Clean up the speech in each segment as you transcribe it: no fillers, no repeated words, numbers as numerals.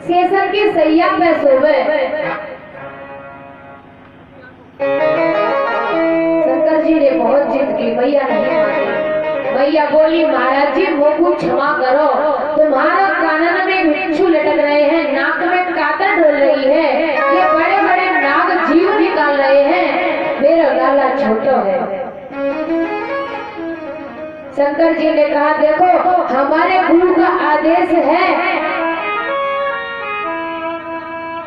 शेषन की सैया पे सोवे। शंकर जी ने बहुत जिद की, मैया नहीं मानी। मैया बोली महाराज जी मोको क्षमा करो, तुम्हारा कानन में बिच्छू लटक रहे हैं, नाक में कातर डोल रही है, ये बड़े बड़े नाग जीव निकाल रहे हैं, मेरा लाला छोटा है। शंकर जी ने कहा देखो हमारे गुरु का आदेश है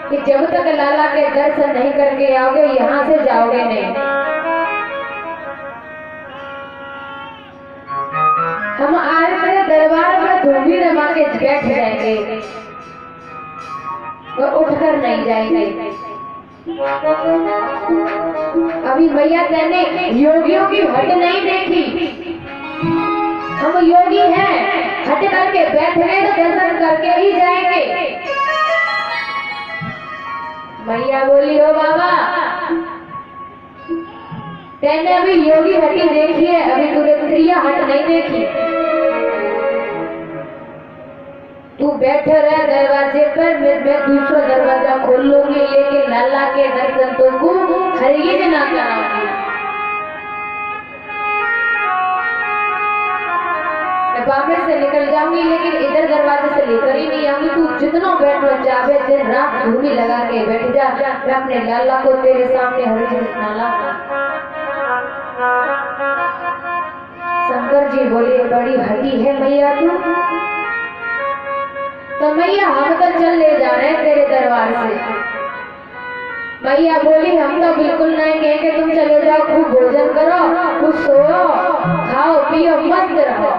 कि जब तक लाला के दर्शन नहीं करके आओगे यहाँ से जाओगे नहीं। हम आज मेरे दरबार में धूमी रमा के बैठ जाएंगे और उठकर नहीं जाएंगे। अभी मैया कहने योगियों की हट नहीं देखी, हम योगी हैं, हट करके बैठ गए तो दर्शन करके ही जाएंगे। मैया बोली हो बाबा तेने अभी योगी हटी देखी है, अभी तूने क्रिया हट नहीं देखी। तू बैठे रह दरवाजे पर, मैं दूसरा दरवाजा खोल लूंगी, लेकिन लाला के दर्शन तो को हरगिज ना कराऊंगी। मैं बाबे से निकल जाऊंगी लेकिन इधर दरवाजे से लेकर ही नहीं आऊंगी। तू जितना बैठ जावे दिन रात धूमी लगा के बैठ जा, मैं अपने लाला को तेरे सामने हरगिज ना लाऊंगा। शंकर जी बोले बड़ी हटी है मैया तू। तो मैया हम तो चल ले जा रहे हैं तेरे दरबार से। मैया बोली हम तो बिल्कुल नहीं कहेंगे, तुम चले जाओ, खूब भोजन करो, खूब सोओ, खाओ पियो मस्त रहो,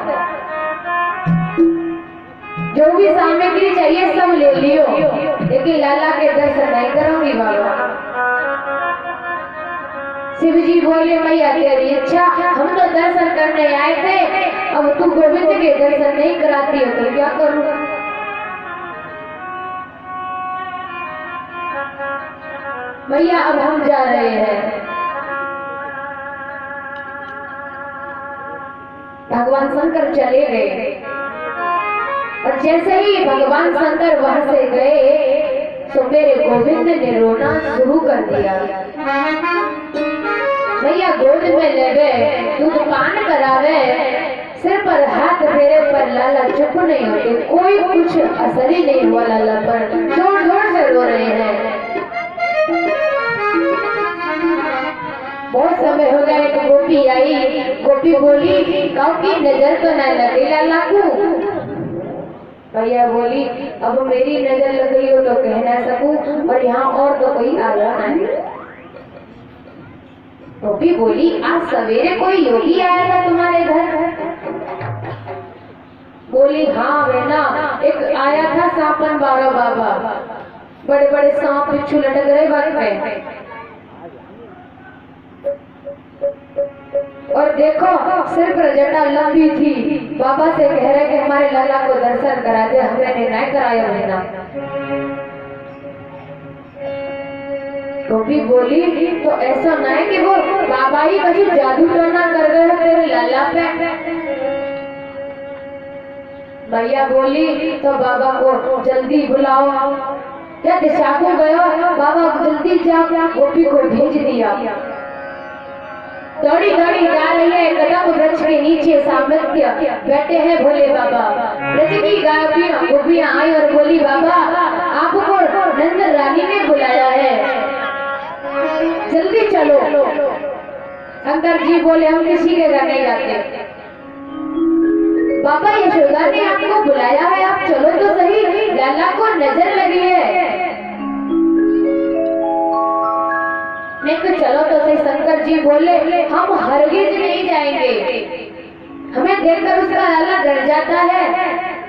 जो भी सामग्री चाहिए सब ले लियो, लेकिन लाला के दर्शन नहीं करूंगी बाबा। शिव जी बोले मैया तेरी इच्छा, हम तो दर्शन करने आए थे, अब तू गोविंद के दर्शन नहीं कराती हो तो क्या करूं। मैया अब हम जा रहे हैं। भगवान शंकर चले गए और जैसे ही भगवान शंकर वहां से गए तो मेरे गोविंद ने रोना शुरू कर दिया। मैया गोद में ले गए, दूध पान करावे, सिर पर हाथ फेरे पर लाला चुप नहीं होते, कोई कुछ असर ही नहीं हुआ लाला पर, जोर जोर से रो रहे हैं। बहुत समय हो गया, एक गोपी आई, गोपी बोली गाँव की नजर तो न लगी लाला को। भैया बोली अब मेरी नजर लग गई हो तो कह ना सकूं, और यहाँ और तो कोई आ रहा नहीं। गोपी बोली आज सवेरे कोई योगी आया था तुम्हारे घर? बोली हाँ बेना, एक आया था सांपन बाबा बाबा, बड़े बड़े सांप बिच्छू लटक रहे बाग में, और देखो सिर पर जटा लंबी थी। बाबा से कह रहे कि हमारे लाला को दर्शन करा दे, हमने नहीं कराया बेना। गोपी बोली तो ऐसा ना है कि वो बाबा ही कभी जादू टोना कर गए हो तेरे लाला पे। भैया बोली तो बाबा को जल्दी बुलाओ, क्या दिशा को गयो बाबा जल्दी जाओ। गोपी को भेज दिया, दौड़ी दौड़ी जा रही है, कदम वृक्ष के नीचे सामर्थ्य बैठे हैं भोले बाबा। ब्रज की गोपियां आई और बोली बाबा आपको नंद रानी ने बुलाया है, जल्दी चलो। शंकर जी बोले हम किसी के घर नहीं जाते, बाबा यशोदा ने आपको बुलाया है, आप चलो तो सही, लाला को नजर लगी है। नहीं तो चलो तो सही। शंकर जी बोले हम हरगिज नहीं जाएंगे, हमें देखकर उसका लाला डर जाता है,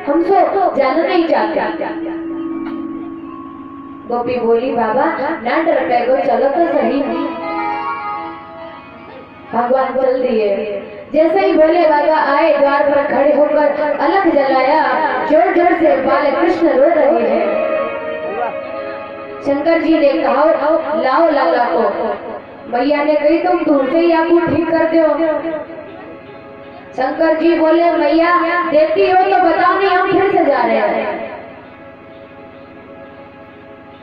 हम तो जाना नहीं चाहते। गोपी बोली बाबा ना डर पैगो, चलो तो सही। भगवान चल दिए। जैसे ही भोले बाबा आए, द्वार पर खड़े होकर अलग जलाया, जोर जोर से बाल कृष्ण रो रहे हैं। शंकर जी ने कहा लाओ लाला को। मैया ने कही तुम दूर से ही आपको ठीक कर दो। शंकर जी बोले मैया देती हो तो बताओ, नहीं हम फिर से जा रहे हैं।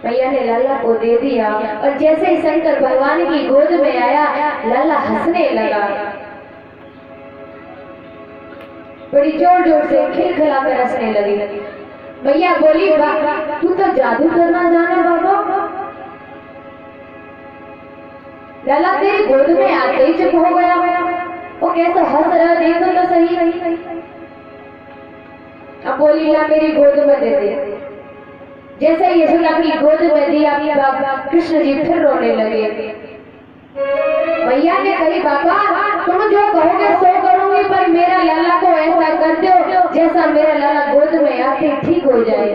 मैया ने लाला को दे दिया और जैसे ही शंकर भगवान की गोद में आया, लाला हंसने लगा, बड़ी जोर जोर से खिलखिला कर हंसने लगी। मैया बोली, तू तो जादू करना जाने बाबा। लाला तेरी गोद में आते ही चुप हो गया, वो कैसा हंस रहा देखो तो सही। अब बोली, ला मेरी गोद में दे दे। जैसे यशोदा की गोद में दिया, बाबा कृष्ण जी फिर रोने लगे। मैया ने कही, बाबा तुम जो कहोगे सो करूंगी, पर मेरा लाला को ऐसा कर दो जैसा मेरा लाला गोद में आके ठीक हो जाए,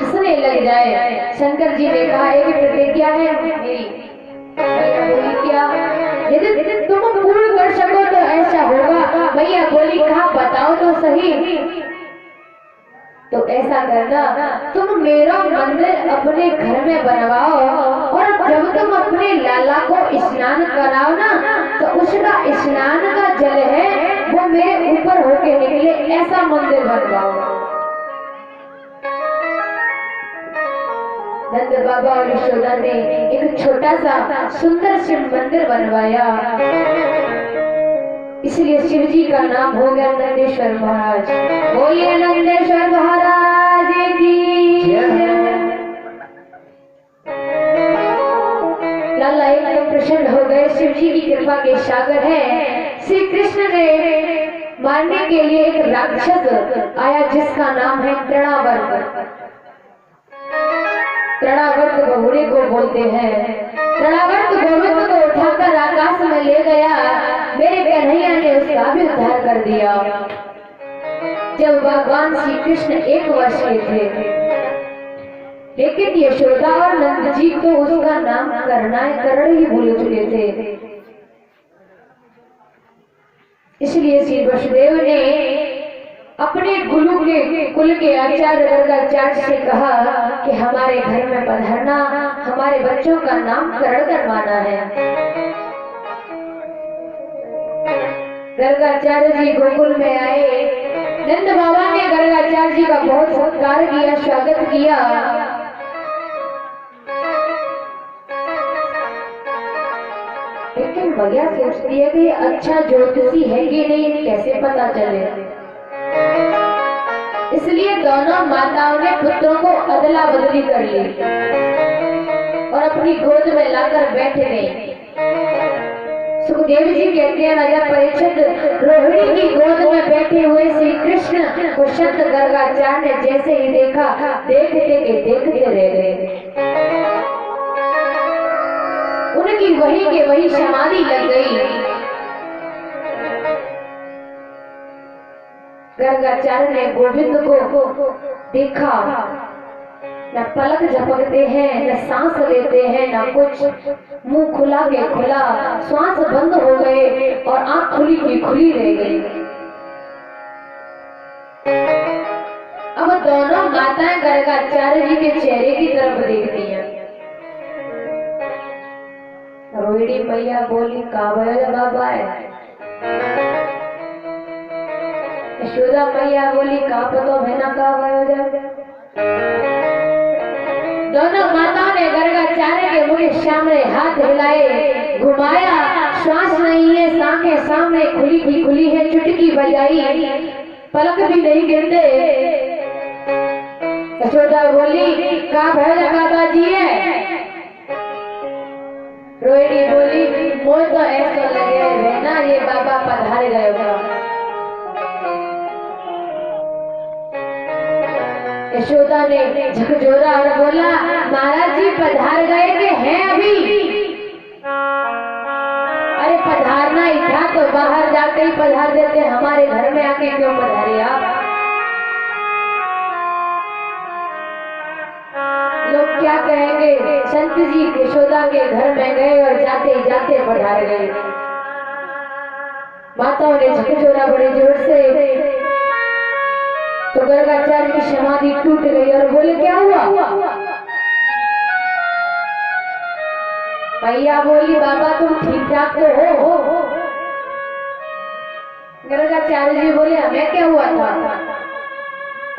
हंसने लग जाए। शंकर जी ने कहा, एक प्रतिज्ञा है मेरी। मैया बोली, क्या? यदि तुम पूर्ण कर सको तो ऐसा होगा। मैया बोली, कहा बताओ तो सही। तो ऐसा करना, तुम मेरा मंदिर अपने घर में बनवाओ और जब तुम अपने लाला को स्नान कराओ ना, तो उसका स्नान का जल है वो मेरे ऊपर होके निकले, ऐसा मंदिर बनवाओ। नंद बाबा और यशोदा ने एक छोटा सा सुंदर शिव मंदिर बनवाया, इसलिए शिव जी का नाम हो गया नंदेश्वर महाराज। बोलिए नंदेश्वर महाराज की। लाला एकदम प्रसन्न हो गए, शिव जी की कृपा के सागर है। श्री कृष्ण ने मारने के लिए एक राक्षस आया जिसका नाम है तृणावर्त। तृणावर्त बहुरे को बोलते हैं। तृणावर्त गोविंद को उठाकर आकाश में ले गया, मेरे कन्हैया ने उसका भी उद्धार कर दिया। जब भगवान श्री कृष्ण 1 वर्ष के थे, लेकिन यशोदा और नंद जी तो उसका नाम करण ही भूल चुके थे। इसलिए श्री वसुदेव ने अपने कुल के आचार्य गर्गाचार्य से कहा कि हमारे घर में पधारना, हमारे बच्चों का नामकरण करवाना है। गर्गाचार्य जी गोकुल में आए। नंद बाबा ने गर्गाचार्य जी का बहुत सत्कार किया, स्वागत किया। लेकिन भैया सोचती है कि अच्छा ज्योतिषी है कि नहीं, कैसे पता चले। इसलिए दोनों माताओं ने पुत्रों को अदला बदली कर ली और अपनी गोद में लाकर बैठ गई। सुखदेव जी कहते हैं, राजा परीक्षित रोहिणी की गोद में बैठे हुए श्री कृष्ण को संत गर्गाचार्य ने जैसे ही देखा, देखते रह गए। उनकी वही के वही समाधि लग गई। गर्गाचार्य ने गोविंद को देखा, न पलक झपकते हैं, न सांस लेते हैं, न कुछ, मुंह खुला के खुला, श्वास बंद हो गए और आंख खुली की खुली रह गई। अब दोनों माताएं गर्गाचार्य जी के चेहरे की तरफ देखती हैं। रोहिणी मैया बोली, काबल बाबा है। यशोदा मैया बोली, का पतो भेना का दोनों माताओं ने गर्गाचार्य के मुंह के सामने हाथ हिलाए, घुमाया, श्वास नहीं है, सांखें सामने खुली की खुली है, चुटकी बजाई, पलक भी नहीं गिरते। यशोदा बोली, का भैया बाबा जी है। रोहिणी बोली, मुझे तो ऐसा लगे है ना ये बाबा पधार गए होगा। यशोदा ने झकझोरा और बोला, महाराज जी पधार गए कि हैं अभी? अरे पधारना ही था तो बाहर जाके ही पधार देते, हमारे घर में आके क्यों पधारे आप? लोग क्या कहेंगे, संत जी यशोदा के घर में गए और जाते जाते पधार गए। माताओं ने झकझोरा बड़े जोर से, तो गर्गाचार्य की समाधि टूट गई और बोले, क्या हुआ? भैया बोली, बाबा तुम ठीक ठाक तो हो? गर्गाचार्य जी बोले, हमें क्या हुआ था?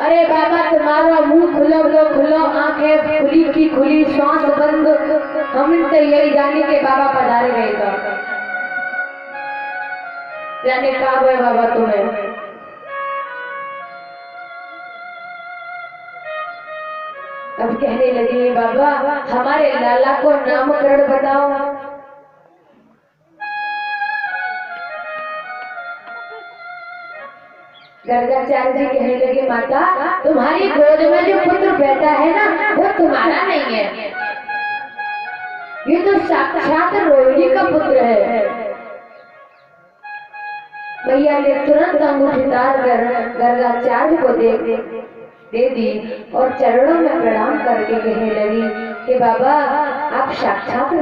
अरे बाबा तुम्हारा मुंह खुलो लो खुलो, आंखें खुली की खुली, श्वास बंद। हम तो यही जाने के बाबा पधार गए था, जाने कहा है बाबा तुम्हें। अब कहने लगी बाबा हमारे लाला को नामकरण बताओ। गर्गाचार्य जी कहने लगे माता तुम्हारी गोद में जो पुत्र बैठा है ना वो तुम्हारा नहीं है, ये तो साक्षात रोहिणी का पुत्र है। भैया ने तुरंत अंगूठी डाल कर गर्गाचार्य को दे दी और चरणों में प्रणाम करके कहने लगी कि बाबा आप साक्षात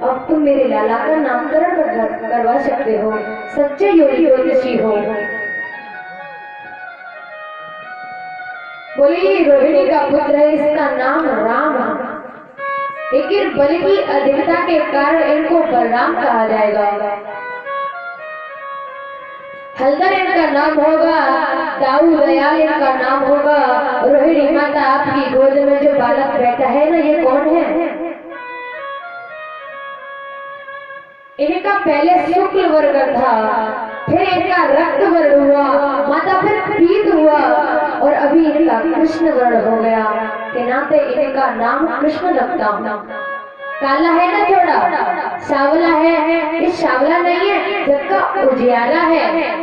अब तुम मेरे लाला का नामकरण करवा सकते हो, सच्चे योगी ज्योतिषी हो। बोली रोहिणी का पुत्र है, इसका नाम राम है, लेकिन बल की अधिकता के कारण इनको बलराम कहा जाएगा। हलदर इनका नाम होगा, दाऊ दयाल इनका नाम होगा। रोहिणी माता आपकी गोद में जो बालक बैठा है ना ये कौन है? इनका पहले शुक्ल वर्ग था, फिर इनका रक्त वर्ण हुआ माता, फिर पीत हुआ और अभी इनका कृष्ण वर्ण हो गया के नाते इनका नाम कृष्ण रखता हूँ। काला है ना थोड़ा, सावला है, ये सावला नहीं है जिसका उजियारा है।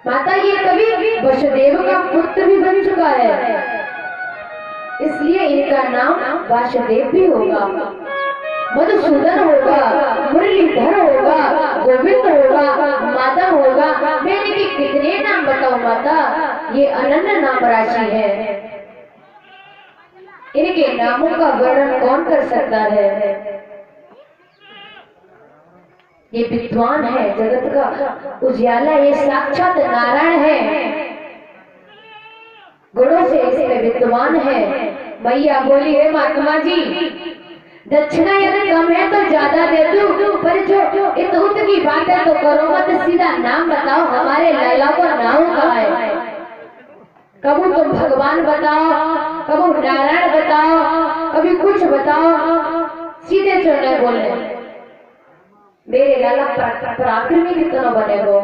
माता ये कभी वसुदेव का पुत्र भी बन चुका है, इसलिए इनका नाम वासुदेव भी होगा, मधुसूदन होगा, मुरलीधर होगा, गोविंद होगा, माधव होगा। मैं इनके कितने नाम बताऊं माता, ये अनन्य नाम राशि है। इनके नामों का वर्णन कौन कर सकता है? ये विद्वान है, जगत का उजियाला, ये साक्षात नारायण है, गुणों से इसमें विद्वान है। मैया बोली है महात्मा जी दक्षिणा यदि कम है तो ज्यादा दे दूं, पर जो इतुत की बात है तो करो मत, सीधा नाम बताओ हमारे लाला को नाम कहा है। कभी तुम भगवान बताओ, कभी नारायण बताओ, कभी कुछ बताओ, सीधे चुने बोले मेरे लाला पराक्रमी कितना बनेगो।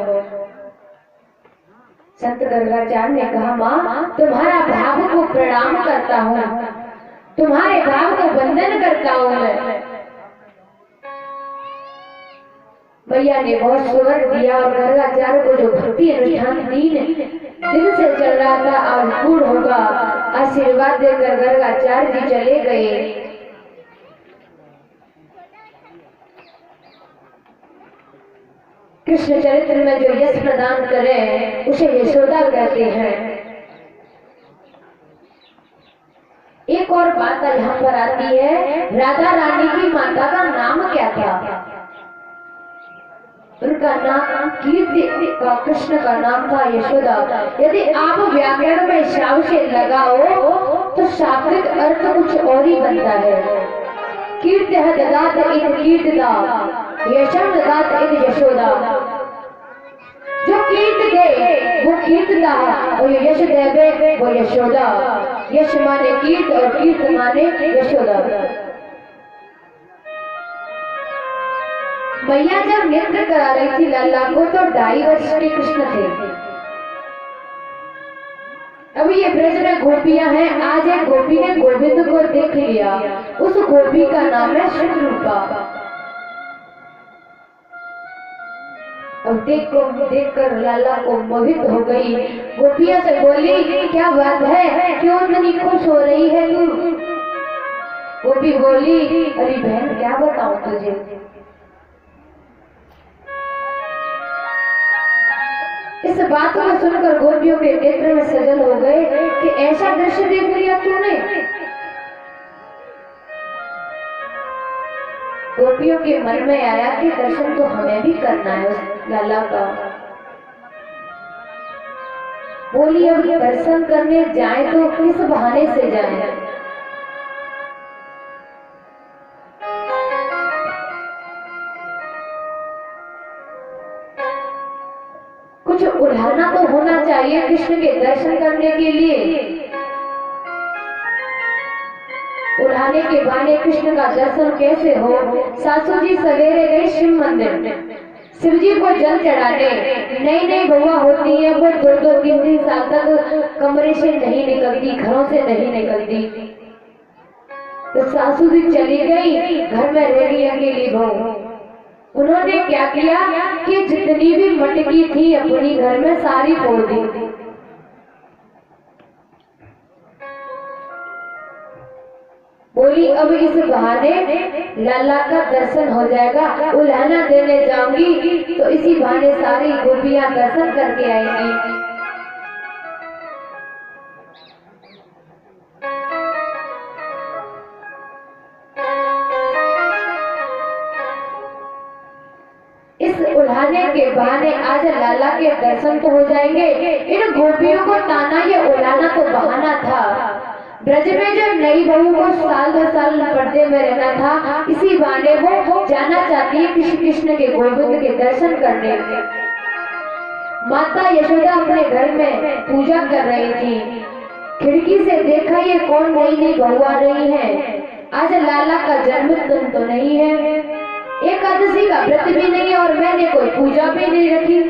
संत गर्गाचार्य ने कहा माँ तुम्हारा भाव को प्रणाम करता हूँ, तुम्हारे भाव को वंदन करता हूँ मैं। भैया ने बहुत सुवर दिया और गर्गाचार्य को जो भक्ति अनुष्ठान दिन से चल रहा था आज पूर्ण होगा। आशीर्वाद देकर गर्गाचार्य जी चले गए। कृष्ण चरित्र में जो यश प्रदान करे उसे यशोदा कहते हैं। एक और बात यहाँ पर आती है, राधा रानी की माता का नाम क्या था? उनका नाम कीर्ति, कृष्ण का नाम था यशोदा। यदि आप व्याकरण में शाव से लगाओ तो शाब्दिक अर्थ कुछ और ही बनता है। कीर्ति ददात इत कीर्तिदा, यशम ददात इत यशोदा। जो कीर्ति दे वो कीर्तिदा और यश देवे वो यशोदा। यश माने कीर्त और कीर्त माने यशोदा। मैया जब नृत्य करा रही थी लाला को तो 2.5 वर्ष के कृष्ण थे। अभी ये ब्रज में गोपियां हैं। आज एक गोपी ने गोविंद को देख लिया, उस गोपी का नाम है शत्रुपा। अब देखकर लाला को मोहित हो गई। गोपिया से बोली क्या बात है, क्यों इतनी खुश हो रही है तू? गोपी बोली अरे बहन क्या बताऊं तुझे, इस बात को सुनकर गोपियों के नेत्र में सजल हो गए कि ऐसा दृश्य देख लिया तूने। गोपियों के मन में आया कि दर्शन तो हमें भी करना है उस लाला का। बोली अब दर्शन करने जाए तो किस बहाने से जाए? कुछ उड़ाना तो होना चाहिए कृष्ण के दर्शन करने के लिए। उल्हाने के बहाने कृष्ण का दर्शन कैसे हो? सासू जी सवेरे गई शिव मंदिर, शिव जी को जल चढ़ाने। नई नई बउआ होती है, वो 2-2-3-3 साल तक कमरे से नहीं निकलती, घरों से नहीं निकलती। तो सासू जी चली गई, घर में रह गई अकेली बहू। उन्होंने क्या किया कि जितनी भी मटकी थी अपनी घर में सारी फोड़ दी। बोली अब इस बहाने लाला का दर्शन हो जाएगा, उल्हाना देने जाऊंगी तो इसी बहाने सारी गोपियां दर्शन करके आएंगी। इस उल्हाने के बहाने आज लाला के दर्शन तो हो जाएंगे। इन गोपियों को ताना ये उल्हाना तो बहाना था। ब्रज में जो नई बहू को साल 2 साल पर्दे में रहना था, इसी बहाने वो जाना चाहती है कृष्ण के गोविंद के दर्शन करने। माता यशोदा अपने घर में पूजा कर रही थी। खिड़की से देखा ये कौन नई नई बहू आ रही है। आज लाला का जन्मदिन तो नहीं है, एकादशी का व्रत भी नहीं और मैंने कोई पूजा भी नहीं रखी,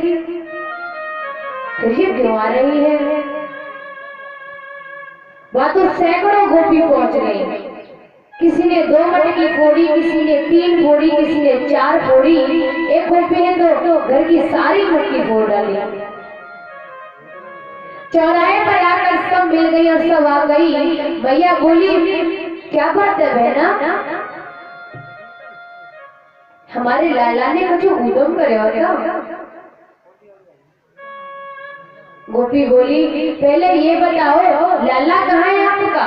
तो ये क्यों आ रही है? वहां तो सैकड़ों गोपी पहुंच गई। किसी ने 2 मटकी फोड़ी, किसी ने 3 फोड़ी, किसी ने 4 फोड़ी। एक गोपी ने तो घर की सारी मटकी फोड़ डाली। चौराहे पर आकर सब मिल गई और सब आ गई। भैया बोली क्या बात है बहना, हमारे लाला ने कुछ उदम करे और क्या? गोपी बोली पहले ये बताओ लाला कहाँ है आपका?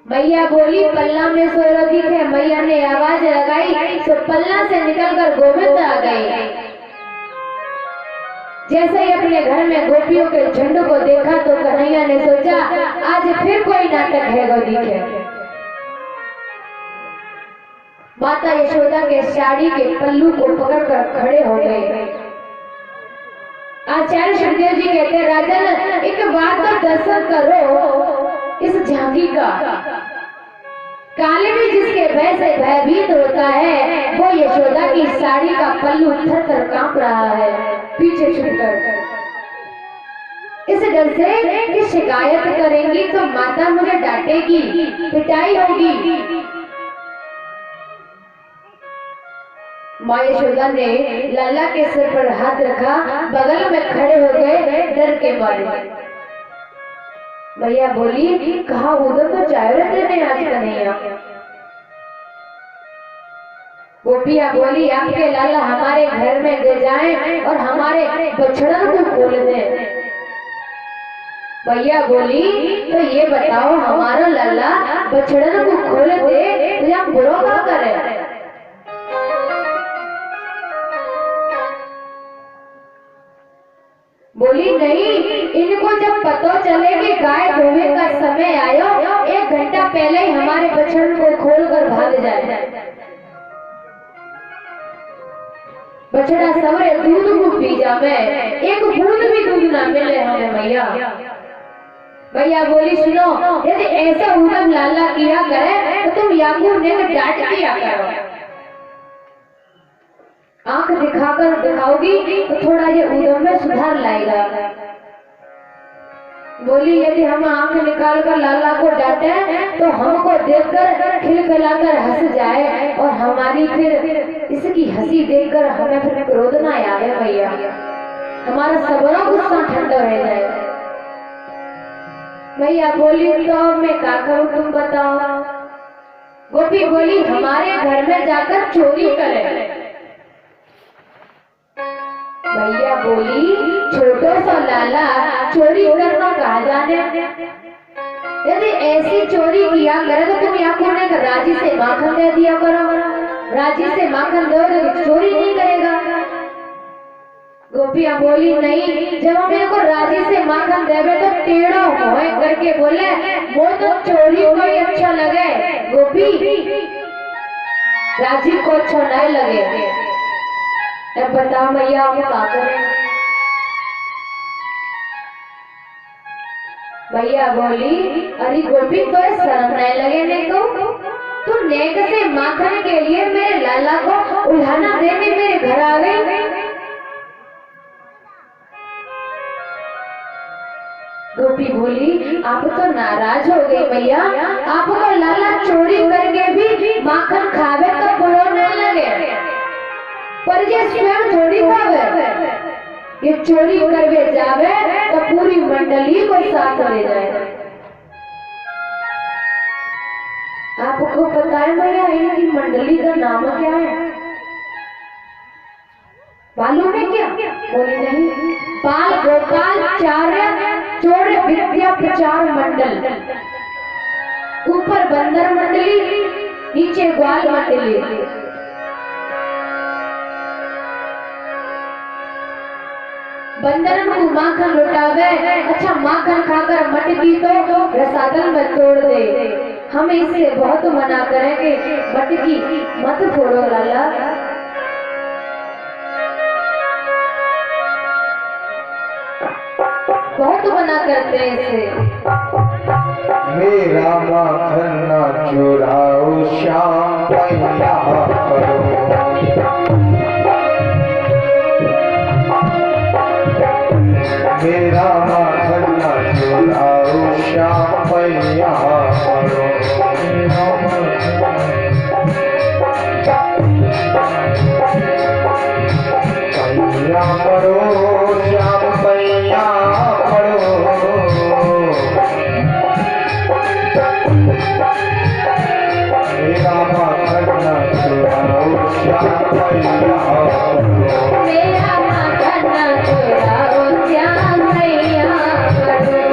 मैया बोली पल्ला में सोरो दिखे। मैया ने आवाज लगाई तो पल्ला से निकलकर गोविंद आ गए। जैसे ही अपने घर में गोपियों के झंडू को देखा तो कन्हैया ने सोचा आज फिर कोई नाटक है गो दिखे। माता यशोदा के साड़ी के पल्लू को पकड़कर खड़े हो गए। आचार्य सुखदेव जी कहते राजन एक बार तो दर्शन करो इस झांकी का। काले भी जिसके भय से भयभीत होता है वो यशोदा की साड़ी का पल्लू थर-थर कांप रहा है पीछे छुपकर। इस डर से कि शिकायत करेंगी तो माता मुझे डांटेगी, पिटाई होगी। माँ यशोदा ने लाला के सिर पर हाथ रखा, बगल में खड़े हो गए डर के मारे। भैया बोली कहा उधर तो चाय देने आज कन्हैया। गोपिया बोली आपके लाला हमारे घर में ले जाएं और हमारे बछड़ा को खोल दें। भैया बोली तो ये बताओ हमारा लाला बछड़ा को खोल दे तो हम बुरा क्या करें? बोली नहीं, इनको जब पता चले कि गाय धोने का समय आयो 1 घंटा पहले ही हमारे बछड़े को खोलकर भाग जाए। बछड़ा सवरे दूध को पी जावे, एक बूंद भी दूध ना मिले हमें भैया। भैया बोली सुनो यदि ऐसा उदम लाला किया करे तो तुम याकूब ने डांट दिया करो। आंख दिखाओगी तो थोड़ा ये उदम में सुधार लाएगा। बोली यदि हम आंख निकाल कर लाला को डांटे तो हमको देखकर खिलखिलाकर हंस जाए और हमारी फिर इसकी हंसी देखकर हमें फिर क्रोध ना आए भैया, हमारा सबरों गुस्सा ठंडा रह जाए। भैया बोली तो मैं क्या करूं तुम बताओ। गोपी बोली हमारे घर में जाकर चोरी करे। भैया बोली छोटो सा लाला चोरी करना कहा जाने, यदि ऐसी चोरी किया करे तो तुम याकूब ने राजी से माखन दे दिया करो, राजी से माखन दो तो चोरी नहीं करेगा। गोपियां बोली नहीं, जब हम इनको राजी से माखन देवे तो टेढ़ा होए करके बोले वो तो चोरी को ही अच्छा लगे। गोपी राजी को अच्छा नहीं लगे, तब बताओ भैया हम क्या करें। भैया बोली, अरे गोपी तो शर्म नहीं लगे ने को, तू नेक से माखन के लिए मेरे लाला को उल्हाना देने मेरे घर आ गई। गोपी बोली, आप तो नाराज हो गई भैया, आपको लाला चोरी करके भी माखन खावे तो बुरो न लगे, पर ये स्वयं थोड़ी खावे, ये चोरी करवे जावे तो पूरी मंडली को साथ ले जाए। आपको पता है भैया इनकी मंडली का नाम क्या है? मालूम है क्या? बोली नहीं। बाल गोपालाचार्य चोर विद्या प्रचार मंडल, ऊपर बंदर मंडली, नीचे ग्वाल मंडली। बंदर को माखन लुटावे, अच्छा माखन खाकर मटकी तो रसातल में तोड़ दे। हम इससे बहुत मना करेंगे, मटकी मत फोड़ो लाला। बहुत मना करते हैं इसे। मेरा माखन ना चुराओ श्याम पैया करो, मेरा माखन ना चुराओ श्याम पैया करो, पैया करो श्याम पैया करो, मेरा माखन ना चुराओ श्याम पैया करो, मेरा माखन ना चुराओ श्याम पैया करो।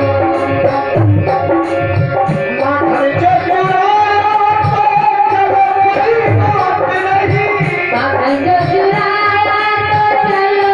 माखन जो चुराया तो चलो कोई बात नहीं, माखन जो चुराया तो चलो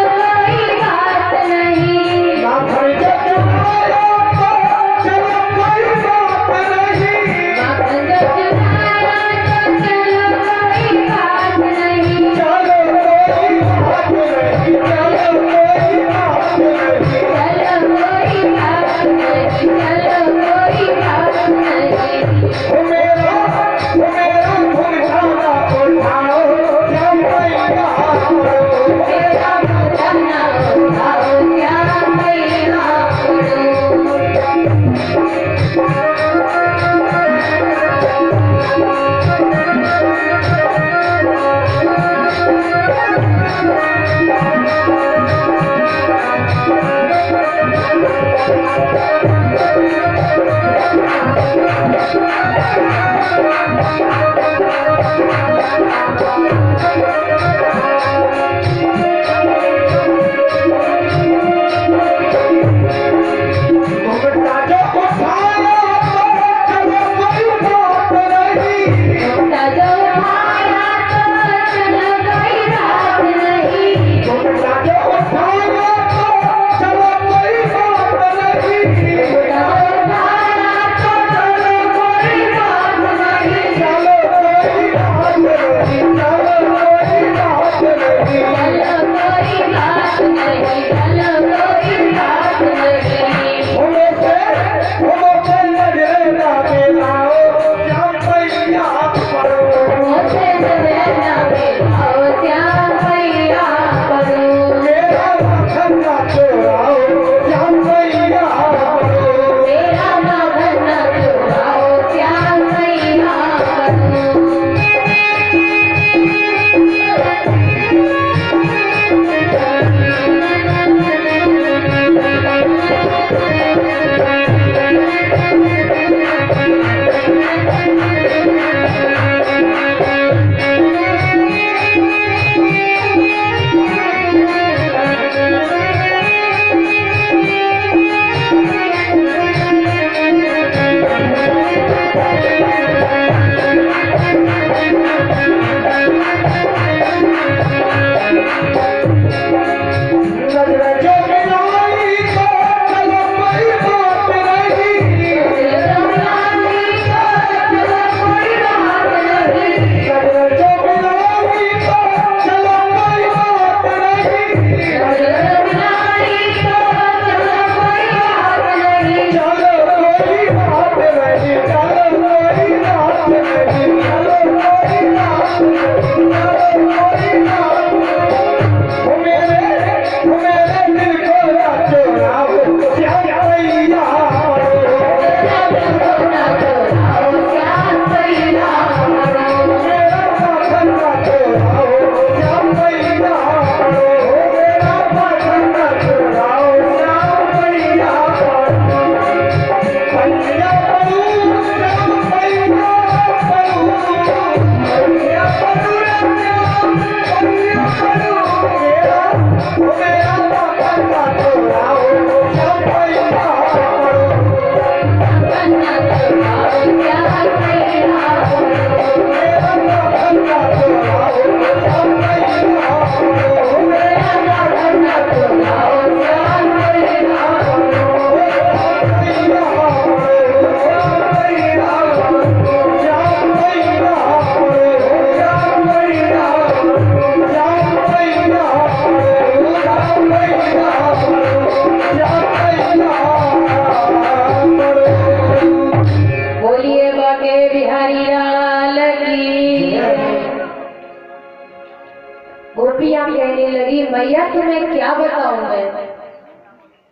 मैया तुम्हें क्या बताऊं मैं,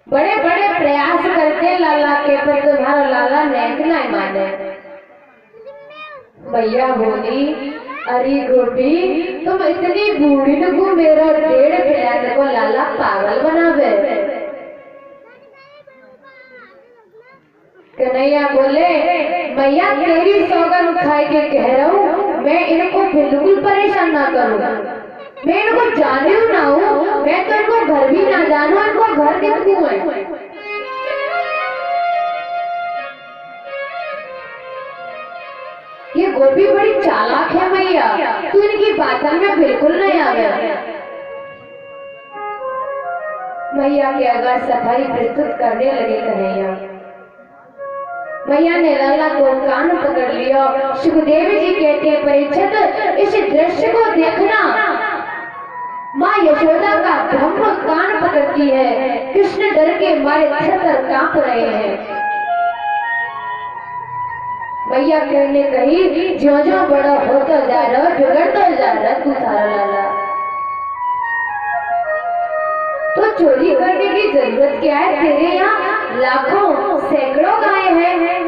बड़े बड़े प्रयास करते लाला के, पर तुम्हारा लाला नेक ना माने। मैया बोली, अरे गोपी तुम इतनी बूढ़ी को मेरा 1.5 पिलाने को लाला पागल बनावे। कन्हैया बोले, मैया तेरी सौगंध खाई के कह रहा हूँ, मैं इनको बिल्कुल परेशान ना करूँगा, मैं इनको जाने ना हूँ, मैं तो इनको घर भी ना जानू, इनको घर किसको है। ये गोपी बड़ी चालाक है मैया, तू इनकी बातों में बिल्कुल नहीं आ गया। मैया के अगर सफाई प्रस्तुत करने लगे कन्हैया, मैया ने लाला को कान पकड़ लिया। सुखदेव जी कहते हैं, परीक्षित इस दृश्य को देखना। माँ यशोदा का ब्रह्म कान पकड़ती है, कृष्ण डर के मारे थर-थर कांप रहे हैं। मैया कहने कही, जो जो बड़ा होता जा रहा बिगड़ता जा रहा तू सारा लाला, तो चोरी करने की जरूरत क्या है, तेरे यहाँ लाखों सैकड़ों गाय हैं,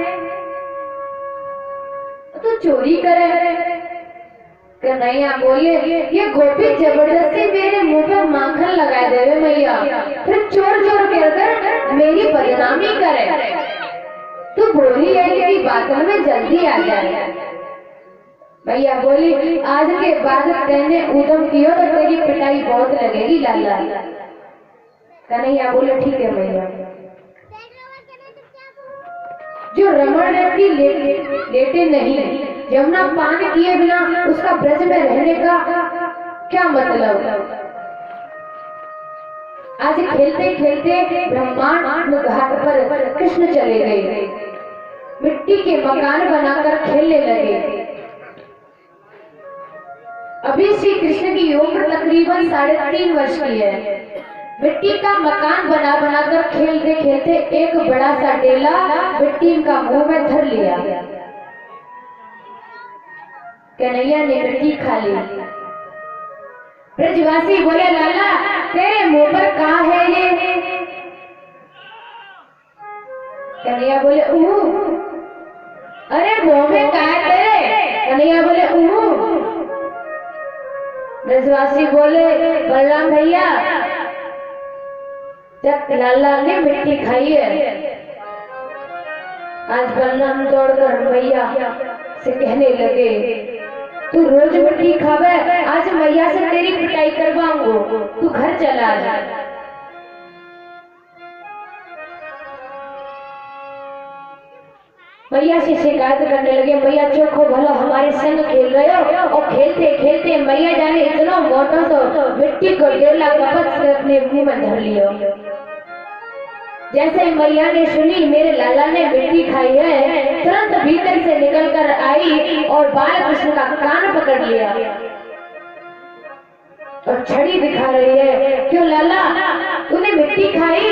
तो चोरी करे। कन्हैया बोले, ये गोपी जबरदस्ती मेरे मुंह पे माखन लगा देवे मैया, फिर चोर चोर कहकर मेरी बदनामी करे, तू बोली है कि बातों में जल्दी आ जाए। मैया बोली, आज के बाद तेने उदम किया तो तेरी पिटाई बहुत लगेगी लाला। कन्हैया बोले, ठीक है मैया। जो रमण रहती लेटे नहीं, यमुना पान किए बिना उसका ब्रज में रहने का क्या मतलब। आज खेलते खेलते ब्रह्मांड घाट पर कृष्ण चले गए, मिट्टी के मकान बनाकर खेलने लगे। अभी श्री कृष्ण की उम्र तकरीबन 3.5 वर्ष की है। मिट्टी का मकान बना बनाकर खेलते खेलते एक बड़ा सा डेला मिट्टी का मुंह में धर लिया। कन्हैया ने मिट्टी खा ली। ब्रजवासी बोले, लाला तेरे मुंह पर कहाँ है ये। कन्हैया बोले, अरे मुंह में कहाँ है तेरे। कन्हैया बोले, ब्रजवासी बोले, बलराम भैया जब लाला ने मिट्टी खाई है, आज बलराम दौड़कर मैया से कहने लगे, तू रोज मिट्टी खावे, आज मैया से तेरी पिटाई करवाऊंगा, तू घर चला जा। मैया से शिकायत करने लगे, मैया चोखो भलो हमारे संग खेल रहे हो, और खेलते खेलते मैया जाने इतना मोटा तो मिट्टी को डेला कपट से अपने मुंह में धर लिया। जैसे मैया ने सुनी मेरे लाला ने मिट्टी खाई है, तुरंत भीतर से निकलकर आई और बाल कृष्ण का कान पकड़ लिया और छड़ी दिखा रही है, क्यों लाला तूने मिट्टी खाई,